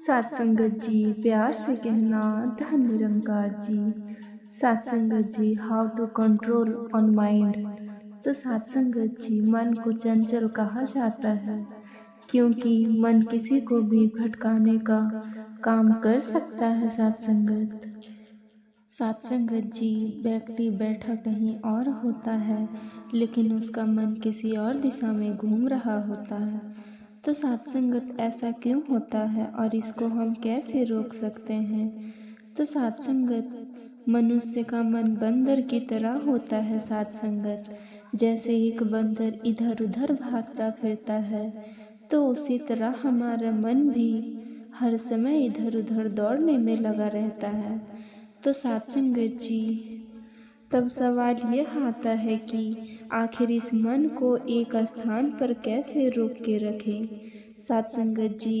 सात संगत जी, प्यार से कहना धन निरंकार जी। सात संगत जी, how to control on mind. तो सात संगत जी, मन को चंचल कहा जाता है क्योंकि मन किसी को भी भटकाने का काम कर सकता है। सात संगत जी, व्यक्ति बैठा कहीं और होता है लेकिन उसका मन किसी और दिशा में घूम रहा होता है। तो सात संगत ऐसा क्यों होता है और इसको हम कैसे रोक सकते हैं? तो सात संगत, मनुष्य का मन बंदर की तरह होता है। सात संगत, जैसे एक बंदर इधर उधर भागता फिरता है तो उसी तरह हमारा मन भी हर समय इधर उधर दौड़ने में लगा रहता है। तो सात संगत जी, तब सवाल यह आता है कि आखिर इस मन को एक स्थान पर कैसे रोक के रखें। सात संगत जी,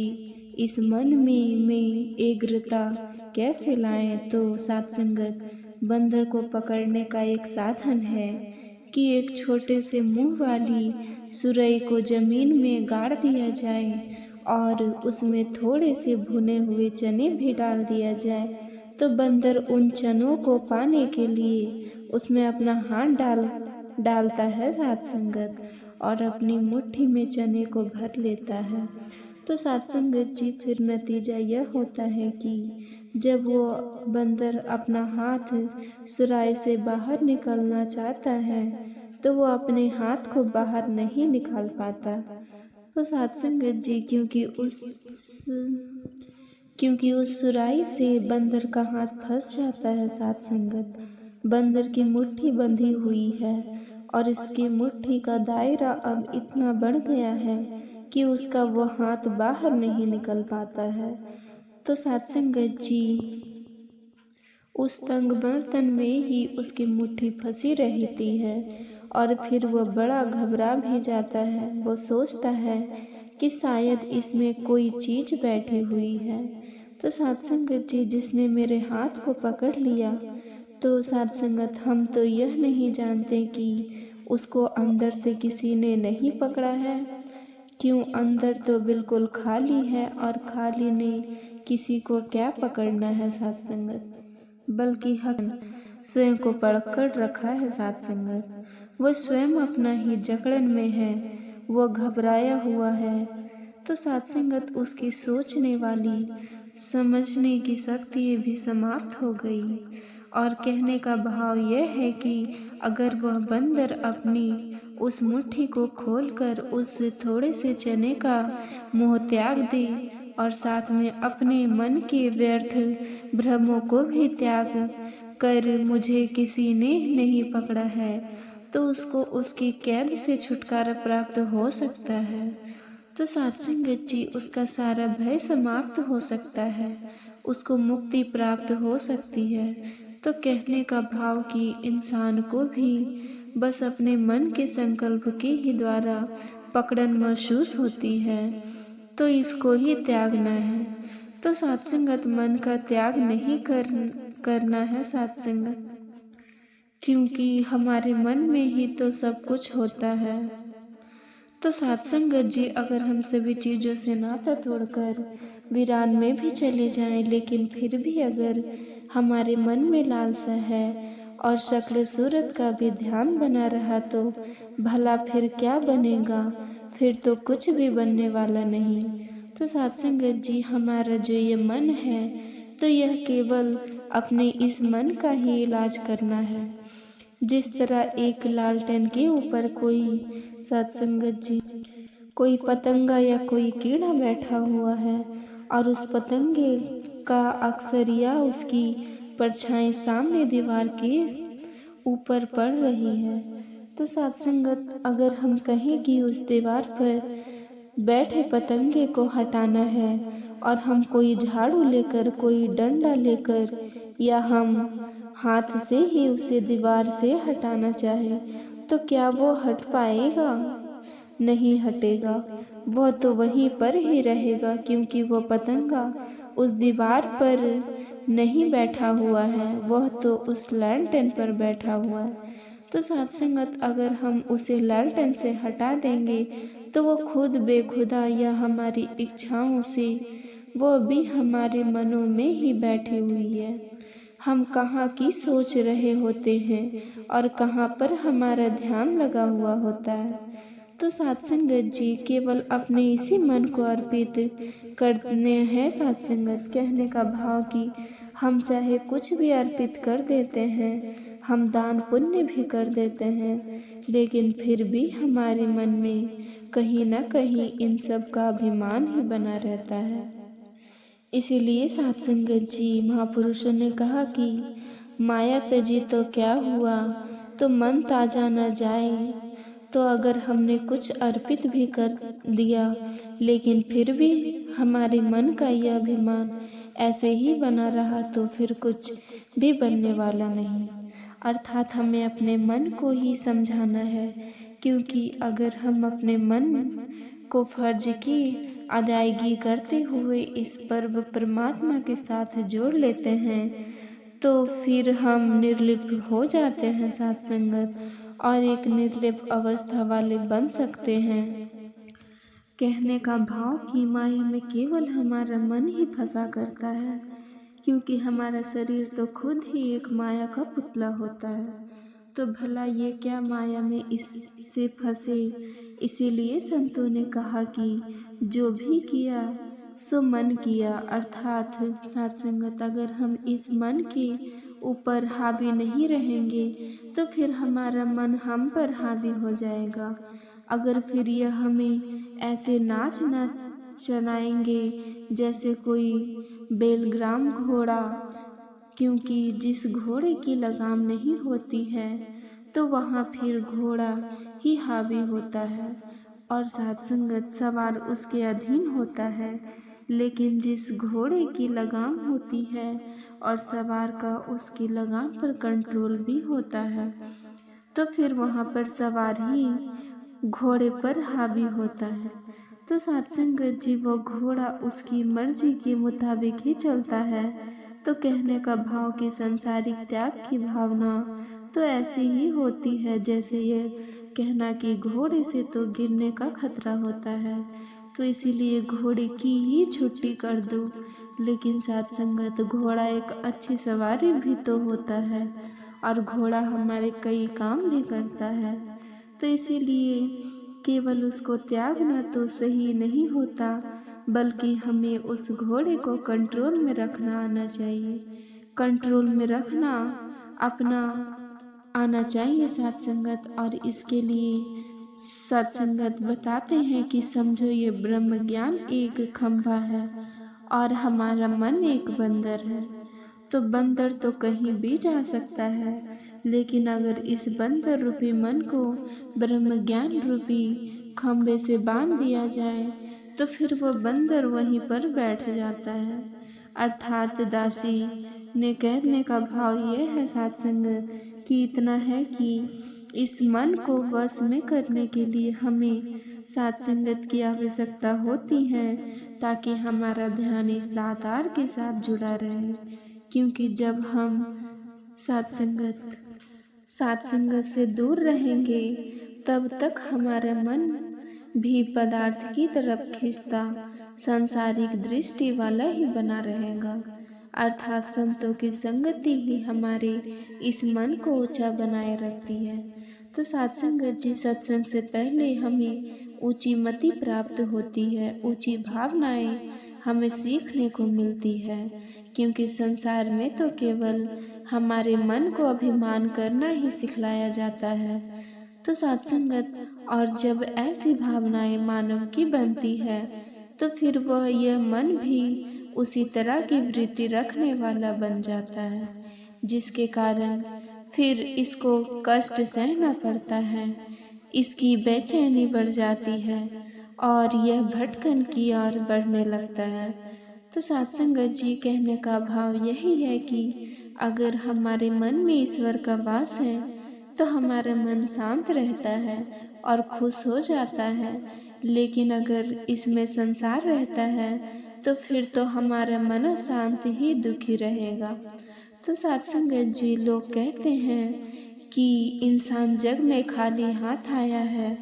इस मन में एकाग्रता कैसे लाएं? तो सात संगत, बंदर को पकड़ने का एक साधन है कि एक छोटे से मुंह वाली सुरई को जमीन में गाड़ दिया जाए और उसमें थोड़े से भुने हुए चने भी डाल दिया जाए तो बंदर उन चनों को पाने के लिए उसमें अपना हाथ डालता है। सात संगत, और अपनी मुट्ठी में चने को भर लेता है। तो सात संगत जी, फिर नतीजा यह होता है कि जब वो बंदर अपना हाथ सुराही से बाहर निकालना चाहता है तो वो अपने हाथ को बाहर नहीं निकाल पाता। तो सात संगत जी, क्योंकि उस सुराही से बंदर का हाथ फंस जाता है। सात संगत, बंदर की मुट्ठी बंधी हुई है और इसकी मुट्ठी का दायरा अब इतना बढ़ गया है कि उसका वो हाथ बाहर नहीं निकल पाता है। तो सात संगत जी, उस तंग बर्तन में ही उसकी मुट्ठी फंसी रहती है और फिर वह बड़ा घबरा भी जाता है। वो सोचता है कि शायद इसमें कोई चीज बैठी हुई है। तो सात संगत जी, जिसने मेरे हाथ को पकड़ लिया, तो सात संगत, हम तो यह नहीं जानते कि उसको अंदर से किसी ने नहीं पकड़ा है। क्यों, अंदर तो बिल्कुल खाली है और खाली ने किसी को क्या पकड़ना है। सात संगत, बल्कि हक स्वयं को पकड़ रखा है। सात संगत, वो स्वयं अपना ही जकड़न में है, वो घबराया हुआ है। तो सात संगत, उसकी सोचने वाली समझने की शक्ति भी समाप्त हो गई और कहने का भाव यह है कि अगर वह बंदर अपनी उस मुट्ठी को खोलकर उस थोड़े से चने का मोह त्याग दे और साथ में अपने मन के व्यर्थ भ्रमों को भी त्याग कर मुझे किसी ने नहीं पकड़ा है तो उसको उसकी कैद से छुटकारा प्राप्त हो सकता है। तो सात संगत जी, उसका सारा भय समाप्त हो सकता है, उसको मुक्ति प्राप्त हो सकती है। तो कहने का भाव कि इंसान को भी बस अपने मन के संकल्प के ही द्वारा पकड़न महसूस होती है तो इसको ही त्यागना है। तो सात संगत, मन का त्याग नहीं करना है। सात संगत, क्योंकि हमारे मन में ही तो सब कुछ होता है। तो सात संगत जी, अगर हम सभी चीज़ों से नाता तोड़कर वीरान में भी चले जाएं, लेकिन फिर भी अगर हमारे मन में लालसा है और शक्ल सूरत का भी ध्यान बना रहा तो भला फिर क्या बनेगा? फिर तो कुछ भी बनने वाला नहीं। तो सात संगत जी, हमारा जो ये मन है तो यह केवल अपने इस मन का ही इलाज करना है। जिस तरह एक लालटेन के ऊपर कोई, सात संगत जी, कोई पतंगा या कोई कीड़ा बैठा हुआ है और उस पतंगे का अक्सर या उसकी परछाई सामने दीवार के ऊपर पड़ रही है। तो सात संगत, अगर हम कहें कि उस दीवार पर बैठे पतंगे को हटाना है और हम कोई झाड़ू लेकर, कोई डंडा लेकर या हम हाथ से ही उसे दीवार से हटाना चाहे तो क्या वो हट पाएगा? नहीं हटेगा, वह तो वहीं पर ही रहेगा क्योंकि वह पतंगा उस दीवार पर नहीं बैठा हुआ है, वह तो उस लैंटर्न पर बैठा हुआ है। तो सात संगत, अगर हम उसे लैंटर्न से हटा देंगे तो वो खुद बेखुदा या हमारी इच्छाओं से वो अभी हमारे मनों में ही बैठी हुई है। हम कहाँ की सोच रहे होते हैं और कहाँ पर हमारा ध्यान लगा हुआ होता है। तो सत्संगत जी केवल अपने इसी मन को अर्पित करने हैं। सत्संगत कहने का भाव कि हम चाहे कुछ भी अर्पित कर देते हैं, हम दान पुण्य भी कर देते हैं, लेकिन फिर भी हमारे मन में कहीं ना कहीं इन सब का अभिमान ही बना रहता है। इसीलिए सत्संगत जी महापुरुषों ने कहा कि माया तजी तो क्या हुआ, तो मन ताजा न जाए। तो अगर हमने कुछ अर्पित भी कर दिया लेकिन फिर भी हमारे मन का यह अभिमान ऐसे ही बना रहा तो फिर कुछ भी बनने वाला नहीं। अर्थात हमें अपने मन को ही समझाना है, क्योंकि अगर हम अपने मन को फर्ज की अदायगी करते हुए इस पर्व परमात्मा के साथ जोड़ लेते हैं तो फिर हम निर्लिप्त हो जाते हैं सत्संगत, और एक निर्लिप्त अवस्था वाले बन सकते हैं। कहने का भाव कि माया में केवल हमारा मन ही फंसा करता है, क्योंकि हमारा शरीर तो खुद ही एक माया का पुतला होता है। तो भला ये क्या माया में इससे फंसे। इसीलिए संतों ने कहा कि जो भी किया सो मन किया। अर्थात सत्संगत अगर हम इस मन के ऊपर हावी नहीं रहेंगे तो फिर हमारा मन हम पर हावी हो जाएगा। अगर फिर यह हमें ऐसे नाच चलाएंगे जैसे कोई बेलग्राम घोड़ा, क्योंकि जिस घोड़े की लगाम नहीं होती है तो वहाँ फिर घोड़ा ही हावी होता है और सत्संगत सवार उसके अधीन होता है। लेकिन जिस घोड़े की लगाम होती है और सवार का उसकी लगाम पर कंट्रोल भी होता है तो फिर वहाँ पर सवार ही घोड़े पर हावी होता है। तो सत्संगत जी वो घोड़ा उसकी मर्जी के मुताबिक ही चलता है। तो कहने का भाव कि संसारिक त्याग की भावना तो ऐसी ही होती है जैसे ये कहना कि घोड़े से तो गिरने का खतरा होता है, तो इसीलिए घोड़े की ही छुट्टी कर दो। लेकिन सत्संगत घोड़ा एक अच्छी सवारी भी तो होता है और घोड़ा हमारे कई काम भी करता है। तो इसीलिए केवल उसको त्यागना तो सही नहीं होता, बल्कि हमें उस घोड़े को कंट्रोल में रखना आना चाहिए। कंट्रोल में रखना अपना आना चाहिए सत्संगत। और इसके लिए सत्संगत बताते हैं कि समझो ये ब्रह्म ज्ञान एक खंभा है और हमारा मन एक बंदर है। तो बंदर तो कहीं भी जा सकता है, लेकिन अगर इस बंदर रूपी मन को ब्रह्म ज्ञान रूपी खंभे से बांध दिया जाए तो फिर वो बंदर वहीं पर बैठ जाता है। अर्थात दासी ने कहने का भाव ये है सत्संग कि इतना है कि इस मन को वश में करने के लिए हमें सत्संगत की आवश्यकता होती है, ताकि हमारा ध्यान इस दातार के साथ जुड़ा रहे। क्योंकि जब हम सत्संगत से दूर रहेंगे तब तक हमारा मन भी पदार्थ की तरफ खींचता सांसारिक दृष्टि वाला ही बना रहेगा। अर्थात संतों की संगति ही हमारे इस मन को ऊंचा बनाए रखती है। तो सत्संगत जी सत्संग से पहले हमें ऊंची मति प्राप्त होती है, ऊंची भावनाएं हमें सीखने को मिलती है, क्योंकि संसार में तो केवल हमारे मन को अभिमान करना ही सिखलाया जाता है। तो सत्संगत और जब ऐसी भावनाएं मानव की बनती है तो फिर वह यह मन भी उसी तरह की वृत्ति रखने वाला बन जाता है, जिसके कारण फिर इसको कष्ट सहना पड़ता है, इसकी बेचैनी बढ़ जाती है और यह भटकन की ओर बढ़ने लगता है। तो सत्संगत जी कहने का भाव यही है कि अगर हमारे मन में ईश्वर का वास है तो हमारा मन शांत रहता है और खुश हो जाता है। लेकिन अगर इसमें संसार रहता है तो फिर तो हमारा मन शांत ही दुखी रहेगा। तो सत्संगत जी लोग कहते हैं कि इंसान जग में खाली हाथ आया है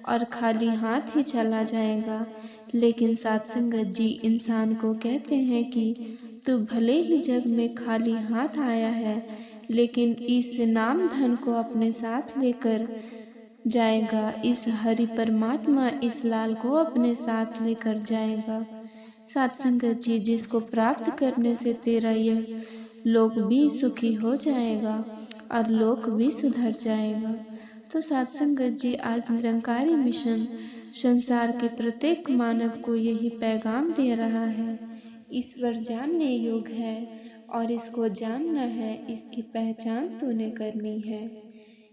और खाली हाथ ही चला जाएगा। लेकिन साध संगत जी इंसान को कहते हैं कि तू भले ही जग में खाली हाथ आया है, लेकिन इस नाम धन को अपने साथ लेकर जाएगा। इस हरि परमात्मा इस लाल को अपने साथ लेकर जाएगा। साध संगत जी जिसको प्राप्त करने से तेरा यह लोक भी सुखी हो जाएगा और लोक भी सुधर जाएगा। तो साध संगत जी आज निरंकारी मिशन संसार के प्रत्येक मानव को यही पैगाम दे रहा है। ईश्वर जानने योग्य है और इसको जानना है, इसकी पहचान तूने करनी है।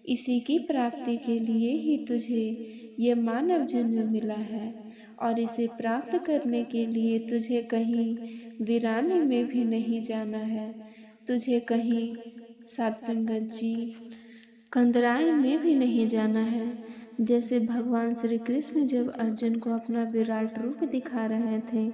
इसी की प्राप्ति के लिए ही तुझे ये मानव जन्म मिला है और इसे प्राप्त करने के लिए तुझे कहीं वीराने में भी नहीं जाना है, तुझे कहीं साध संगत जी कंदराई में भी नहीं जाना है। जैसे भगवान श्री कृष्ण जब अर्जुन को अपना विराट रूप दिखा रहे थे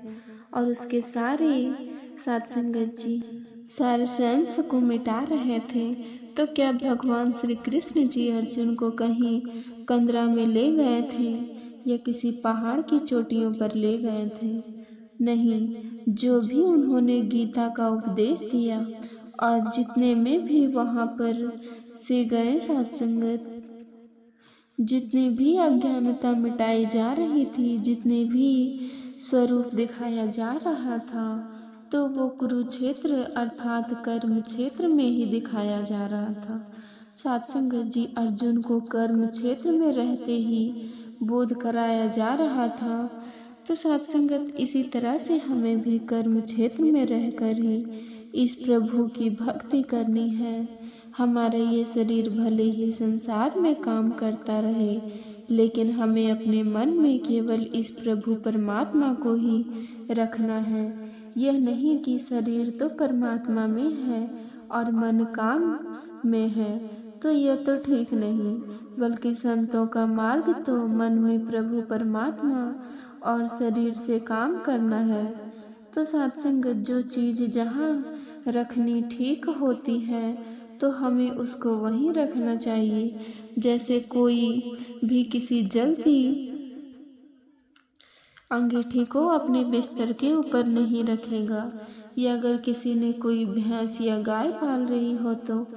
और उसके सारे साध संगत जी सारे सेंस को मिटा रहे थे, तो क्या भगवान श्री कृष्ण जी अर्जुन को कहीं कंदरा में ले गए थे या किसी पहाड़ की चोटियों पर ले गए थे? नहीं, जो भी उन्होंने गीता का उपदेश दिया और जितने में भी वहाँ पर से गए साध संगत, जितनी भी अज्ञानता मिटाई जा रही थी, जितने भी स्वरूप दिखाया जा रहा था, तो वो कुरुक्षेत्र अर्थात कर्म क्षेत्र में ही दिखाया जा रहा था। साध संगत जी अर्जुन को कर्म क्षेत्र में रहते ही बोध कराया जा रहा था। तो साध संगत इसी तरह से हमें भी कर्म क्षेत्र में रहकर ही इस प्रभु की भक्ति करनी है। हमारा ये शरीर भले ही संसार में काम करता रहे, लेकिन हमें अपने मन में केवल इस प्रभु परमात्मा को ही रखना है। यह नहीं कि शरीर तो परमात्मा में है और मन काम में है, तो यह तो ठीक नहीं, बल्कि संतों का मार्ग तो मन में प्रभु परमात्मा और शरीर से काम करना है। तो साध संगत जो चीज़ जहाँ रखनी ठीक होती है तो हमें उसको वहीं रखना चाहिए। जैसे कोई भी किसी जलती अंगीठी को अपने बिस्तर के ऊपर नहीं रखेगा, या अगर किसी ने कोई भैंस या गाय पाल रही हो तो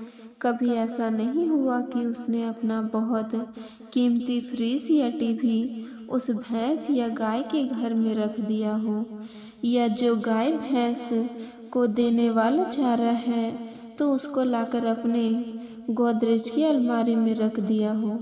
कभी ऐसा नहीं हुआ कि उसने अपना बहुत कीमती फ्रिज या टीवी उस भैंस या गाय के घर में रख दिया हो, या जो गाय भैंस को देने वाला चारा है तो उसको लाकर अपने गोदरेज की अलमारी में रख दिया हो।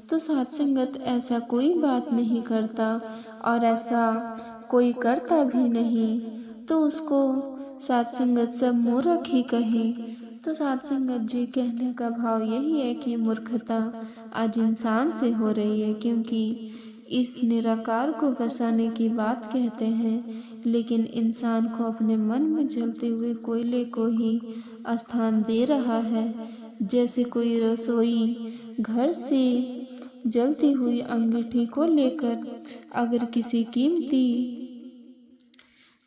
तो साध संगत ऐसा कोई बात नहीं करता और ऐसा कोई करता भी नहीं, तो उसको साध संगत सब मूर्ख ही कहे। तो साध संगत जी कहने का भाव यही है कि मूर्खता आज इंसान से हो रही है, क्योंकि इस निराकार को बसाने की बात कहते हैं, लेकिन इंसान को अपने मन में जलते हुए कोयले को ही स्थान दे रहा है। जैसे कोई रसोई घर से जलती हुई अंगीठी को लेकर अगर किसी कीमती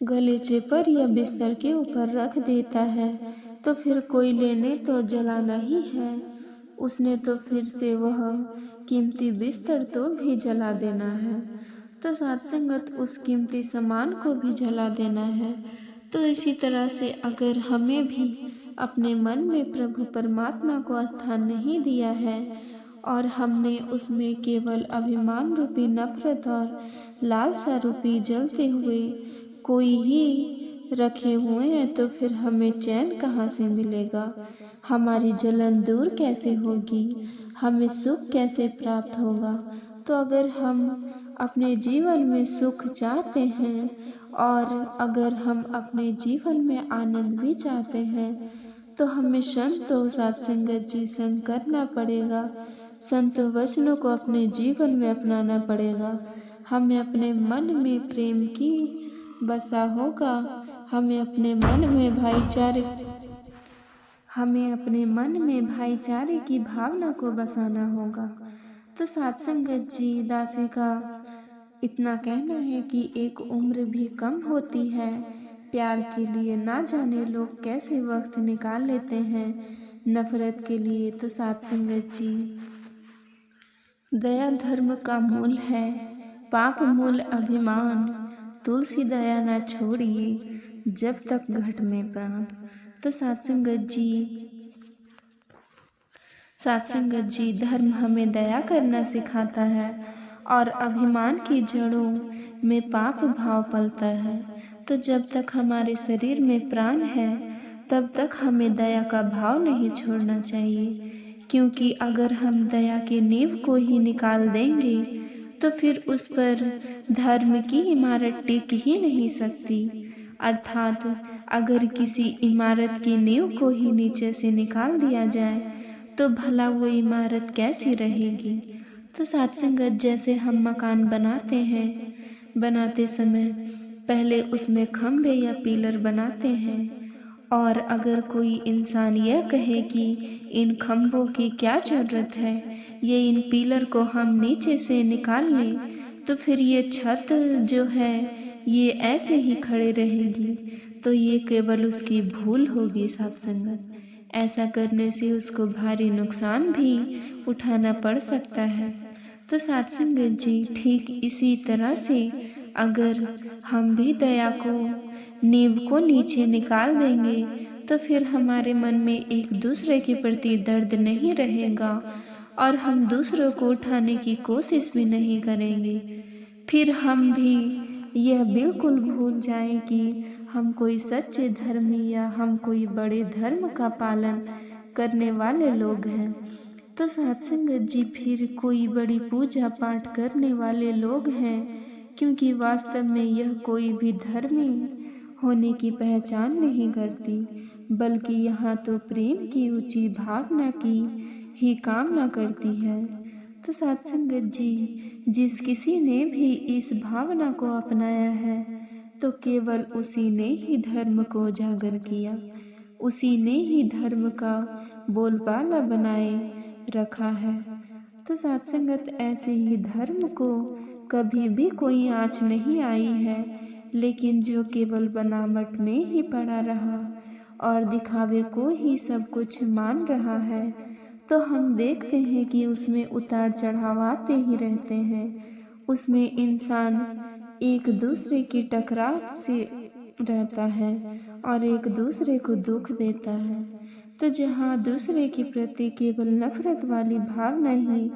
गलीचे पर या बिस्तर के ऊपर रख देता है तो फिर कोयले ने तो जलाना ही है, उसने तो फिर से वह कीमती बिस्तर तो भी जला देना है। तो साध संगत उस कीमती सामान को भी जला देना है। तो इसी तरह से अगर हमें भी अपने मन में प्रभु परमात्मा को स्थान नहीं दिया है और हमने उसमें केवल अभिमान रूपी नफरत और लालसा रूपी जलते हुए कोई ही रखे हुए हैं, तो फिर हमें चैन कहाँ से मिलेगा, हमारी जलन दूर कैसे होगी, हमें सुख कैसे प्राप्त होगा। तो अगर हम अपने जीवन में सुख चाहते हैं और अगर हम अपने जीवन में आनंद भी चाहते हैं, तो हमें संत और साध संगत जी संग करना पड़ेगा, संत वचनों को अपने जीवन में अपनाना पड़ेगा। हमें अपने मन में प्रेम की बसा होगा, हमें अपने मन में भाईचारे की भावना को बसाना होगा। तो साध संगत जी दासी का इतना कहना है कि एक उम्र भी कम होती है प्यार के लिए, ना जाने लोग कैसे वक्त निकाल लेते हैं नफरत के लिए। तो साध संगत जी दया धर्म का मूल है, पाप मूल अभिमान। तुलसी दया न छोड़िए, जब तक घट में प्राण। तो सात संगत जी धर्म हमें दया करना सिखाता है और अभिमान की जड़ों में पाप भाव पलता है। तो जब तक हमारे शरीर में प्राण है तब तक हमें दया का भाव नहीं छोड़ना चाहिए, क्योंकि अगर हम दया की नींव को ही निकाल देंगे तो फिर उस पर धर्म की इमारत टिक ही नहीं सकती। अर्थात अगर किसी इमारत की नींव को ही नीचे से निकाल दिया जाए तो भला वो इमारत कैसी रहेगी। तो सत्संगत जैसे हम मकान बनाते हैं, बनाते समय पहले उसमें खंभे या पिलर बनाते हैं, और अगर कोई इंसान यह कहे कि इन खंभों की क्या जरूरत है, ये इन पिलर को हम नीचे से निकाल लें तो फिर ये छत जो है ये ऐसे ही खड़े रहेगी। तो ये केवल उसकी भूल होगी सत्संगत। ऐसा करने से उसको भारी नुकसान भी उठाना पड़ सकता है। तो सत्संगत जी ठीक इसी तरह से अगर हम भी दया को नींव को नीचे निकाल देंगे तो फिर हमारे मन में एक दूसरे के प्रति दर्द नहीं रहेगा और हम दूसरों को उठाने की कोशिश भी नहीं करेंगे। फिर हम भी यह बिल्कुल भूल जाएं कि हम कोई सच्चे धर्मी या हम कोई बड़े धर्म का पालन करने वाले लोग हैं। तो सत्संगत जी फिर कोई बड़ी पूजा पाठ करने वाले लोग हैं, क्योंकि वास्तव में यह कोई भी धर्मी होने की पहचान नहीं करती, बल्कि यहाँ तो प्रेम की ऊंची भावना की ही कामना करती है। तो सत्संगत जी जिस किसी ने भी इस भावना को अपनाया है तो केवल उसी ने ही धर्म को उजागर किया, उसी ने ही धर्म का बोलबाला बनाए रखा है। तो सत्संगत ऐसे ही धर्म को कभी भी कोई आँच नहीं आई है, लेकिन जो केवल बनावट में ही पड़ा रहा और दिखावे को ही सब कुछ मान रहा है, तो हम देखते हैं कि उसमें उतार चढ़ाव आते ही रहते हैं। उसमें इंसान एक दूसरे की टकराव से रहता है और एक दूसरे को दुख देता है। तो जहाँ दूसरे के प्रति केवल नफरत वाली भावना ही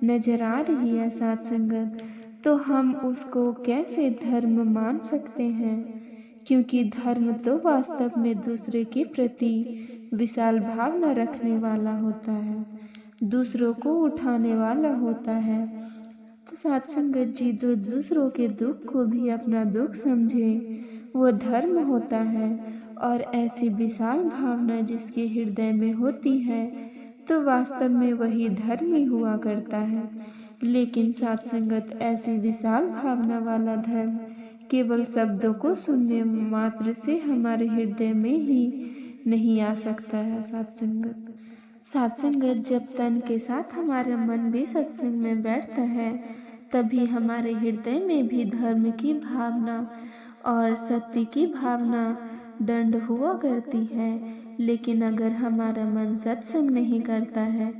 नजर आ रही है सत्संगत, तो हम उसको कैसे धर्म मान सकते हैं, क्योंकि धर्म तो वास्तव में दूसरे के प्रति विशाल भावना रखने वाला होता है, दूसरों को उठाने वाला होता है। तो सत्संगत जी जो दूसरों के दुख को भी अपना दुख समझे वो धर्म होता है, और ऐसी विशाल भावना जिसके हृदय में होती है तो वास्तव में वही धर्मी हुआ करता है। लेकिन सत्संगत ऐसी विशाल भावना वाला धर्म केवल शब्दों को सुनने मात्र से हमारे हृदय में ही नहीं आ सकता है। सत्संगत जब तन के साथ हमारा मन भी सत्संग में बैठता है तभी हमारे हृदय में भी धर्म की भावना और सत्य की भावना दंड हुआ करती है। लेकिन अगर हमारा मन सत्संग नहीं करता है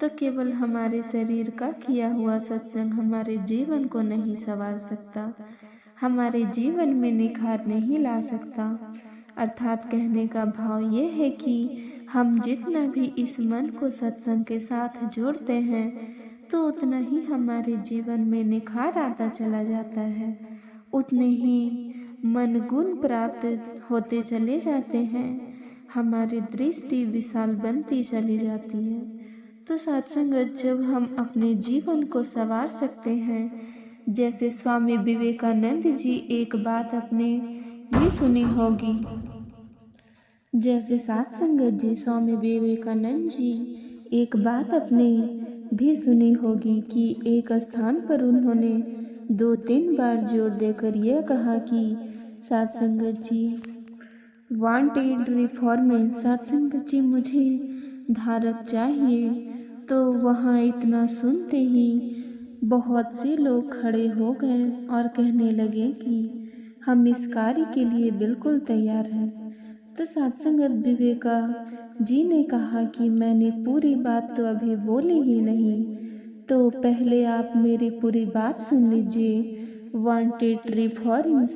तो केवल हमारे शरीर का किया हुआ सत्संग हमारे जीवन को नहीं संवार सकता, हमारे जीवन में निखार नहीं ला सकता। अर्थात कहने का भाव ये है कि हम जितना भी इस मन को सत्संग के साथ जोड़ते हैं तो उतना ही हमारे जीवन में निखार आता चला जाता है, उतने ही मन गुण प्राप्त होते चले जाते हैं, हमारी दृष्टि विशाल बनती चली जाती है। तो सत्संगत जब हम अपने जीवन को संवार सकते हैं, जैसे स्वामी विवेकानंद जी एक बात आपने भी सुनी होगी, जैसे सत्संगत जी स्वामी विवेकानंद जी एक बात अपने भी सुनी होगी कि एक स्थान पर उन्होंने 2-3 बार जोर देकर यह कहा कि सत्संगत जी वांटेड रिफॉर्मेंस, सत्संगत जी मुझे धारक चाहिए। तो वहाँ इतना सुनते ही बहुत से लोग खड़े हो गए और कहने लगे कि हम इस कार्य के लिए बिल्कुल तैयार हैं। तो सत्संगत विवेका जी ने कहा कि मैंने पूरी बात तो अभी बोली ही नहीं, तो पहले आप मेरी पूरी बात सुन लीजिए। Wanted reforms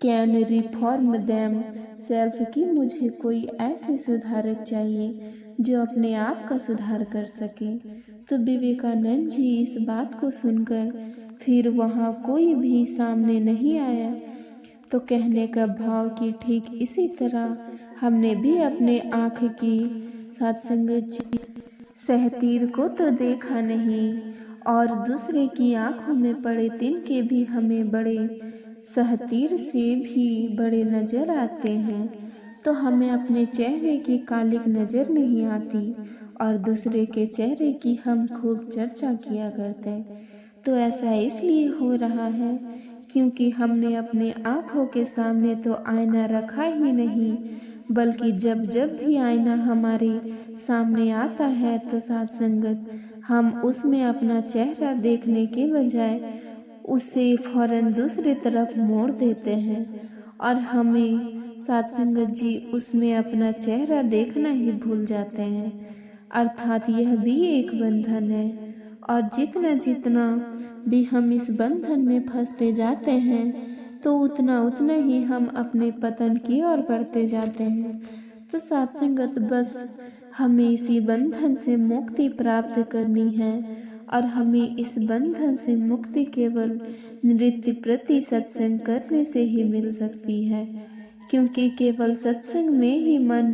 can reform them self, कि मुझे कोई ऐसे सुधारक चाहिए जो अपने आप का सुधार कर सके। तो विवेकानंद जी इस बात को सुनकर फिर वहाँ कोई भी सामने नहीं आया। तो कहने का भाव कि ठीक इसी तरह हमने भी अपने आँख की सत्संग सहतीर को तो देखा नहीं, और दूसरे की आंखों में पड़े तिनके भी हमें बड़े सहतीर से भी बड़े नजर आते हैं। तो हमें अपने चेहरे की कालिक नजर नहीं आती, और दूसरे के चेहरे की हम खूब चर्चा किया करते हैं। तो ऐसा इसलिए हो रहा है क्योंकि हमने अपने आँखों के सामने तो आईना रखा ही नहीं, बल्कि जब जब भी आईना हमारे सामने आता है तो साथ संगत हम उसमें अपना चेहरा देखने के बजाय उसे फौरन दूसरी तरफ मोड़ देते हैं, और हमें साथ संगत जी उसमें अपना चेहरा देखना ही भूल जाते हैं। अर्थात यह भी एक बंधन है, और जितना जितना भी हम इस बंधन में फंसते जाते हैं तो उतना उतना ही हम अपने पतन की ओर बढ़ते जाते हैं। तो सत्संगत बस हमें इसी बंधन से मुक्ति प्राप्त करनी है, और हमें इस बंधन से मुक्ति केवल नृत्य प्रति सत्संग करने से ही मिल सकती है, क्योंकि केवल सत्संग में ही मन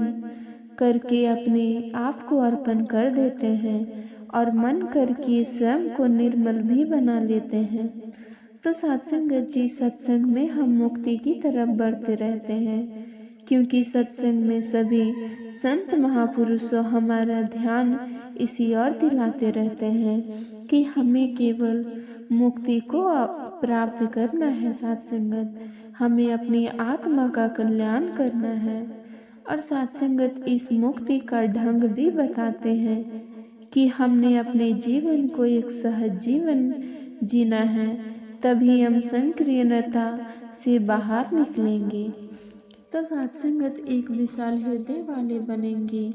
करके अपने आप को अर्पण कर देते हैं, और मन करके स्वयं को निर्मल भी बना लेते हैं। तो सत्संगत जी सत्संग में हम मुक्ति की तरफ बढ़ते रहते हैं, क्योंकि सत्संग में सभी संत महापुरुषों हमारा ध्यान इसी ओर दिलाते रहते हैं कि हमें केवल मुक्ति को प्राप्त करना है। सत्संगत हमें अपनी आत्मा का कल्याण करना है, और सत्संगत इस मुक्ति का ढंग भी बताते हैं कि हमने अपने जीवन को एक सहज जीवन जीना है, तभी हम संकीर्णता से बाहर निकलेंगे। तो सत्संगत एक विशाल हृदय वाले बनेंगे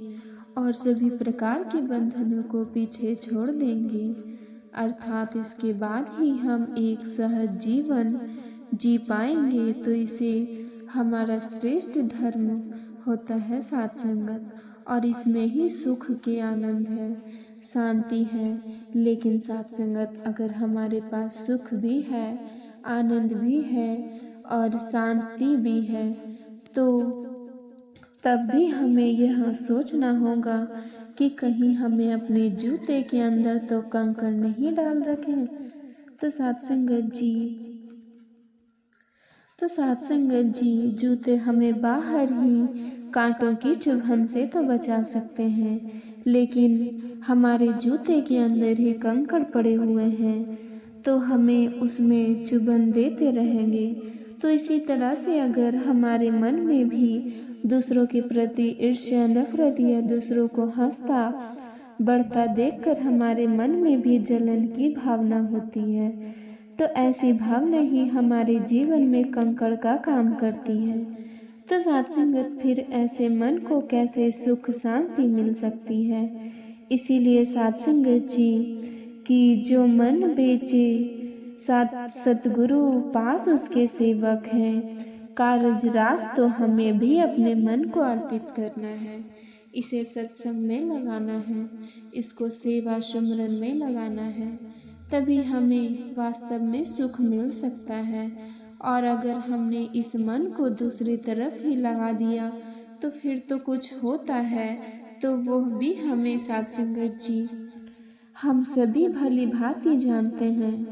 और सभी प्रकार के बंधनों को पीछे छोड़ देंगे। अर्थात इसके बाद ही हम एक सहज जीवन जी पाएंगे। तो इसे हमारा श्रेष्ठ धर्म होता है सत्संगत, और इसमें ही सुख के आनंद है, शांति है। लेकिन सत्संगत अगर हमारे पास सुख भी है, आनंद भी है और शांति भी है, तो तब भी हमें यह सोचना होगा कि कहीं हमें अपने जूते के अंदर तो कंकड़ नहीं डाल रखे। तो सत्संगत जी जूते हमें बाहर ही कांटों की चुभन से तो बचा सकते हैं, लेकिन हमारे जूते के अंदर ही कंकड़ पड़े हुए हैं तो हमें उसमें चुभन देते रहेंगे। तो इसी तरह से अगर हमारे मन में भी दूसरों के प्रति ईर्ष्या, नफरत या दूसरों को हंसता बढ़ता देखकर हमारे मन में भी जलन की भावना होती है, तो ऐसी भावना ही हमारे जीवन में कंकड़ का काम करती है। तो सत्संगत फिर ऐसे मन को कैसे सुख शांति मिल सकती है। इसीलिए सत्संगत जी कि जो मन बेचे सतगुरु पास उसके सेवक हैं। कार्य रास तो हमें भी अपने मन को अर्पित करना है, इसे सत्संग में लगाना है, इसको सेवा सुमरन में लगाना है, तभी हमें वास्तव में सुख मिल सकता है। और अगर हमने इस मन को दूसरी तरफ ही लगा दिया तो फिर तो कुछ होता है तो वह भी हमें सत्संगत जी हम सभी भली भांति जानते हैं।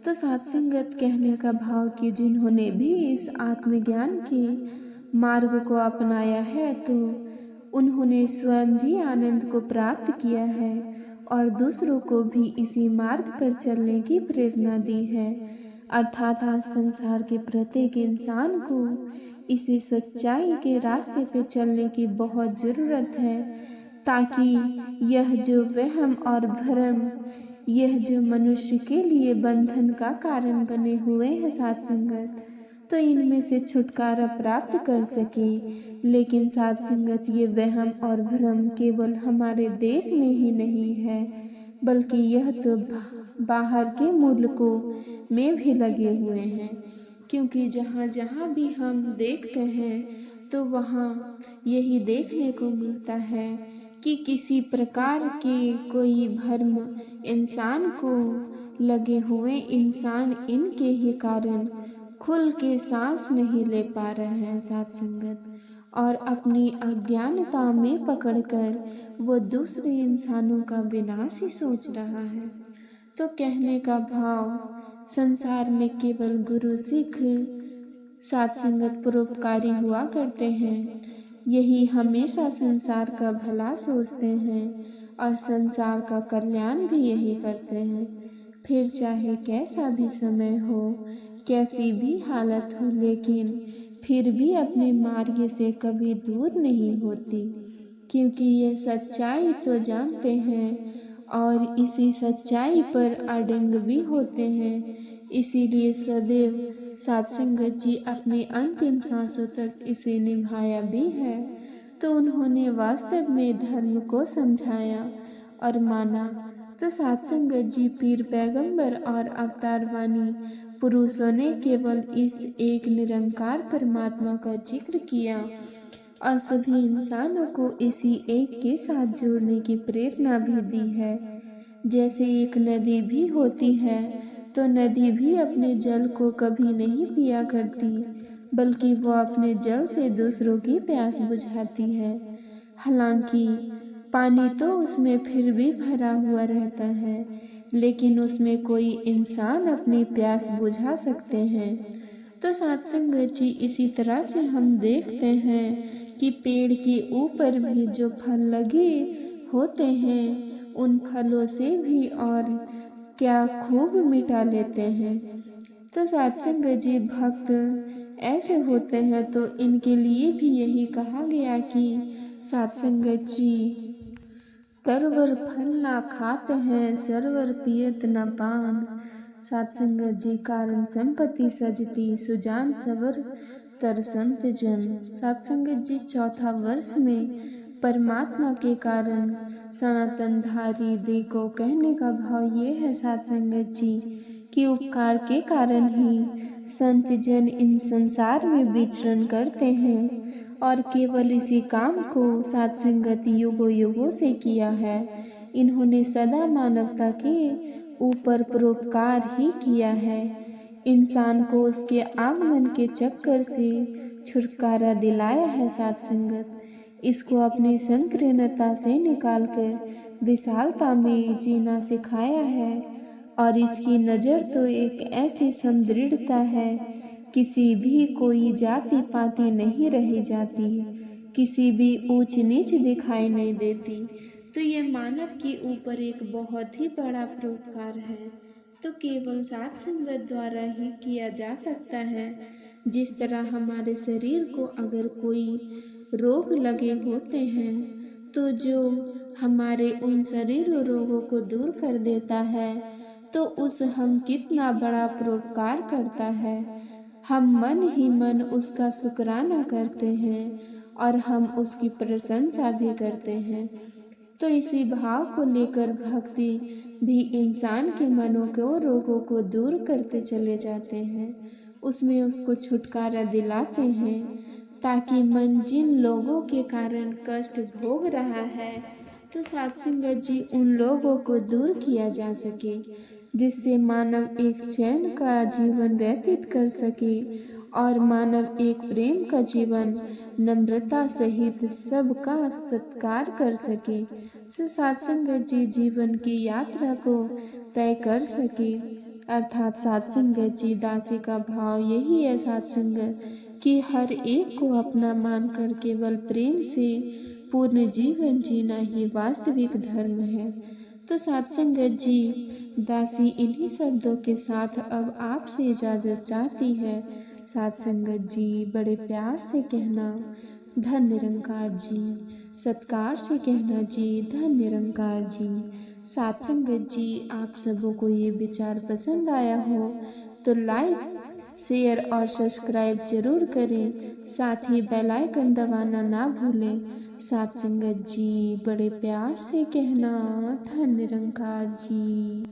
तो सत्संगत कहने का भाव कि जिन्होंने भी इस आत्मज्ञान के मार्ग को अपनाया है तो उन्होंने स्वयं भी आनंद को प्राप्त किया है और दूसरों को भी इसी मार्ग पर चलने की प्रेरणा दी है। अर्थात आज संसार के प्रत्येक इंसान को इसी सच्चाई के रास्ते पे चलने की बहुत ज़रूरत है, ताकि यह जो वहम और भ्रम, यह जो मनुष्य के लिए बंधन का कारण बने हुए हैं सत्संगत, तो इनमें से छुटकारा प्राप्त कर सके। लेकिन सत्संगत ये वहम और भ्रम केवल हमारे देश में ही नहीं है, बल्कि यह तो बाहर के मुल्कों में भी लगे हुए हैं, क्योंकि जहाँ जहाँ भी हम देखते हैं तो वहाँ यही देखने को मिलता है कि किसी प्रकार के कोई भ्रम इंसान को लगे हुए, इंसान इनके ही कारण खुल के सांस नहीं ले पा रहे हैं साथ संगत, और अपनी अज्ञानता में पकड़कर वो दूसरे इंसानों का विनाश ही सोच रहा है। तो कहने का भाव, संसार में केवल गुरु सिख साथ संगत परोपकारी हुआ करते हैं, यही हमेशा संसार का भला सोचते हैं और संसार का कल्याण भी यही करते हैं। फिर चाहे कैसा भी समय हो, कैसी भी हालत हो, लेकिन फिर भी अपने मार्ग से कभी दूर नहीं होती, क्योंकि ये सच्चाई तो जानते हैं और इसी सच्चाई पर अड़ंग भी होते हैं। इसीलिए सदैव सत्संगत जी अपने अंतिम सांसों तक इसे निभाया भी है। तो उन्होंने वास्तव में धर्म को समझाया और माना। तो सत्संगत जी पीर पैगंबर और अवतारवाणी पुरुषों ने केवल इस एक निरंकार परमात्मा का जिक्र किया और सभी इंसानों को इसी एक के साथ जोड़ने की प्रेरणा भी दी है। जैसे एक नदी भी होती है, तो नदी भी अपने जल को कभी नहीं पिया करती, बल्कि वह अपने जल से दूसरों की प्यास बुझाती है। हालांकि पानी तो उसमें फिर भी भरा हुआ रहता है, लेकिन उसमें कोई इंसान अपनी प्यास बुझा सकते हैं। तो सत्संगत जी इसी तरह से हम देखते हैं कि पेड़ के ऊपर भी जो फल लगे होते हैं, उन फलों से भी और क्या खूब मिटा लेते हैं। तो सत्संगत जी भक्त ऐसे होते हैं, तो इनके लिए भी यही कहा गया कि सत्संगत जी तरवर फल ना खाते हैं, सरवर पियत न पान। सत्संगत जी कारण संपत्ति सजती, सुजान सवर तरसंत जन। सत्संगत जी चौथा वर्ष में परमात्मा के कारण सनातन धारी देखो। कहने का भाव ये है सत्संगत जी कि उपकार के कारण ही संत जन इन संसार में विचरण करते हैं, और केवल इसी काम को सत्संगत युगों युगों से किया है। इन्होंने सदा मानवता के ऊपर परोपकार ही किया है। इंसान को उसके आगमन के चक्कर से छुटकारा दिलाया है सत्संगत। इसको अपनी संकीर्णता से निकालकर विशालता में जीना सिखाया है, और इसकी नज़र तो एक ऐसी समदृढ़ता है, किसी भी कोई जाति पाति नहीं रही जाती, किसी भी ऊंच नीच दिखाई नहीं देती। तो ये मानव के ऊपर एक बहुत ही बड़ा परोपकार है, तो केवल सत्संगत द्वारा ही किया जा सकता है। जिस तरह हमारे शरीर को अगर कोई रोग लगे होते हैं, तो जो हमारे उन शरीर रोगों को दूर कर देता है, तो उस हम कितना बड़ा परोपकार करता है। हम मन ही मन उसका शुक्राना करते हैं और हम उसकी प्रशंसा भी करते हैं। तो इसी भाव को लेकर भक्ति भी इंसान के मनों को रोगों को दूर करते चले जाते हैं, उसमें उसको छुटकारा दिलाते हैं, ताकि मन जिन लोगों के कारण कष्ट भोग रहा है, तो सत्संगत जी उन लोगों को दूर किया जा सके, जिससे मानव एक चैन का जीवन व्यतीत कर सके और मानव एक प्रेम का जीवन नम्रता सहित सबका सत्कार कर सके। तो सत्संगत जी जीवन की यात्रा को तय कर सके, अर्थात सत्संगत जी दासी का भाव यही है सत्संगत कि हर एक को अपना मानकर केवल प्रेम से पूर्ण जीवन जीना ही वास्तविक धर्म है। तो सत्संगत जी दासी इन्हीं शब्दों के साथ अब आपसे इजाज़त चाहती है। सत्संगत जी बड़े प्यार से कहना धन निरंकार जी, सत्कार से कहना जी धन निरंकार जी। सत्संगत जी आप सबों को ये विचार पसंद आया हो तो लाइक शेयर और सब्सक्राइब जरूर करें। साथ ही बेल आइकन दबाना ना भूलें। साथ संगत जी बड़े प्यार से कहना, धन्य निरंकार जी।